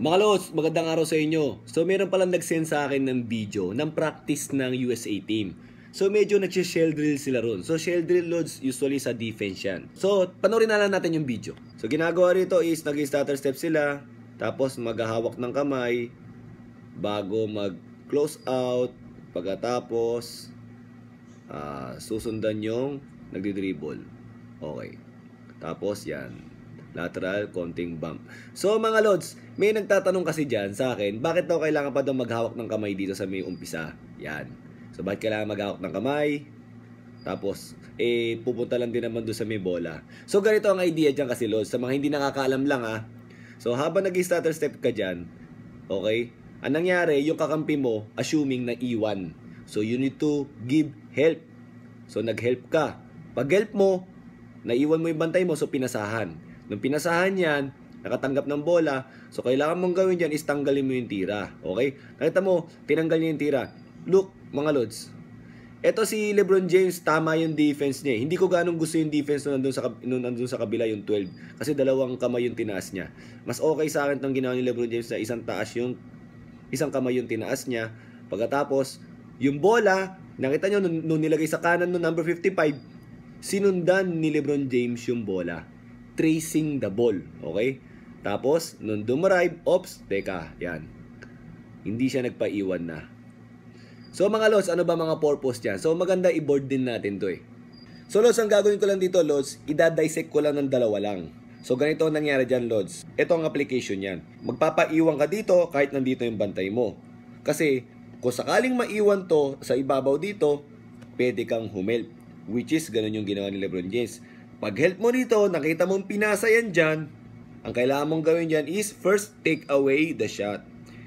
Mga Lods, magandang araw sa inyo. So meron palang nag-send sa akin ng video ng practice ng USA team. So medyo nag-shell drill sila ron. So shell drill, Lods, usually sa defense yan. So panoorin na lang natin yung video. So ginagawa rito is nag-stutter step sila. Tapos maghahawak ng kamay bago mag-close out. Pagkatapos susundan yung nagdi-dribble. Okay. Tapos yan. Lateral, konting bump. So mga Lods, may nagtatanong kasi dyan sa akin, bakit daw kailangan pa daw maghawak ng kamay dito sa may umpisa? Yan. So bakit kailangan maghawak ng kamay? Tapos, pupunta lang din naman doon sa may bola. So ganito ang idea dyan kasi Lods, sa mga hindi nakakaalam lang ha. So habang nag-stutter step ka dyan, okay, ang nangyari, yung kakampi mo, assuming na iwan. So you need to give help. So nag-help ka. Pag help mo, naiwan mo yung bantay mo, so pinasahan. Nung pinasahan yan, nakatanggap ng bola, so kailangan mong gawin dyan is tanggalin mo yung tira. Okay? Nakita mo, tinanggal niya yung tira. Look, mga Lods, eto si LeBron James, tama yung defense niya. Hindi ko ganong gusto yung defense nung nandun sa kabila yung 12. Kasi dalawang kamay yung tinaas niya. Mas okay sa akin itong ginawa ni LeBron James na isang kamay yung tinaas niya. Pagkatapos, yung bola, nakita nyo, nung nilagay sa kanan ng number 55, sinundan ni LeBron James yung bola. Tracing the ball, okay? Tapos, nung dumarive, teka, yan. Hindi siya nagpaiwan na. So mga Lods, ano ba mga purpose dyan? So maganda i-board din natin to eh. So Lods, ang gagawin ko lang dito Lods, idadissect ko lang ng dalawa lang. So ganito ang nangyari dyan Lods. Ito ang application yan. Magpapaiwan ka dito kahit nandito yung bantay mo. Kasi kung sakaling maiwan to sa ibabaw dito, pwede kang humelp. Which is, ganun yung ginawa ni LeBron James. Pag help mo dito, nakita mong pinasa yan dyan, ang kailangan mong gawin dyan is first take away the shot.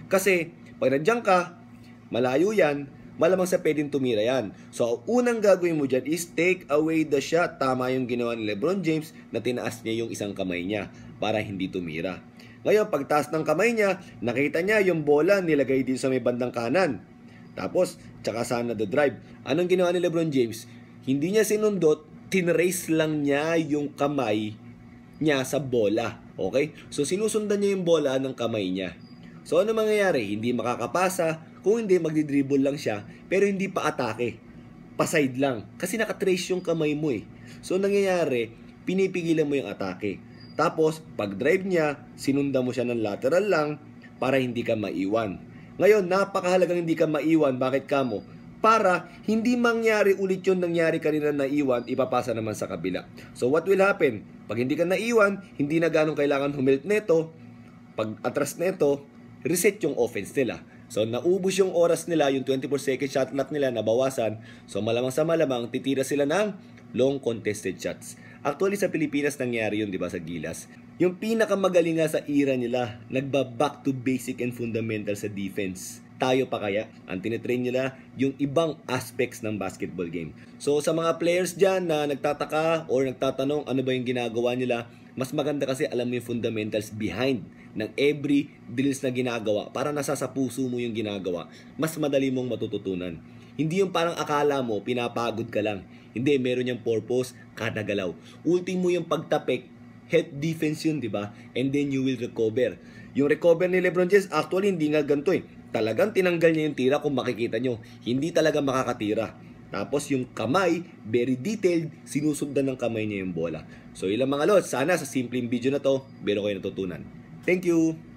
Kasi pag nandiyan ka, malayo yan, malamang sa pwedeng tumira yan. So unang gagawin mo dyan is take away the shot. Tama yung ginawa ni LeBron James na tinaas niya yung isang kamay niya para hindi tumira. Ngayon, pagtaas ng kamay niya, nakita niya yung bola nilagay din sa may bandang kanan. Tapos, tsaka sana the drive. Anong ginawa ni LeBron James? Hindi niya sinundot, tinrace lang niya yung kamay niya sa bola. Okay? So, sinusundan niya yung bola ng kamay niya. So, ano mangyayari? Hindi makakapasa. Kung hindi, magdidribble lang siya. Pero hindi pa atake. Pa-side lang. Kasi nakatrace yung kamay mo eh. So, nangyayari, pinipigilan mo yung atake. Tapos, pag drive niya, sinundan mo siya ng lateral lang para hindi ka maiwan. Ngayon, napakahalagang hindi ka maiwan. Bakit ka mo? Para hindi mangyari ulit yung nangyari kanina na iwan, ipapasa naman sa kabila. So what will happen? Pag hindi ka naiwan, hindi na ganong kailangan humilp neto. Pag atras neto, reset yung offense nila. So naubos yung oras nila, yung 24-second shot clock nila nabawasan. So malamang sa malamang, titira sila ng long contested shots. Actually sa Pilipinas nangyari yun, di ba, sa Gilas. Yung pinakamagaling nga sa era nila, nagba-back to basic and fundamental sa defense. Tayo pa kaya, ang tinitrain nila yung ibang aspects ng basketball game. So sa mga players dyan na nagtataka or nagtatanong ano ba yung ginagawa nila, mas maganda kasi alam mo yung fundamentals behind ng every drills na ginagawa para nasa sa puso mo yung ginagawa. Mas madali mong matututunan. Hindi yung parang akala mo pinapagod ka lang. Hindi, meron yung purpose kada galaw. Ultimo yung pagtapik, help defense yun, di ba? And then you will recover. Yung recover ni LeBron James, actually hindi nga ganito eh. Talagang tinanggal niya yung tira kung makikita nyo. Hindi talaga makakatira. Tapos yung kamay, very detailed, sinusundan ng kamay niya yung bola. So ilang mga Lods, sana sa simpleng video na to, meron kayo natutunan. Thank you!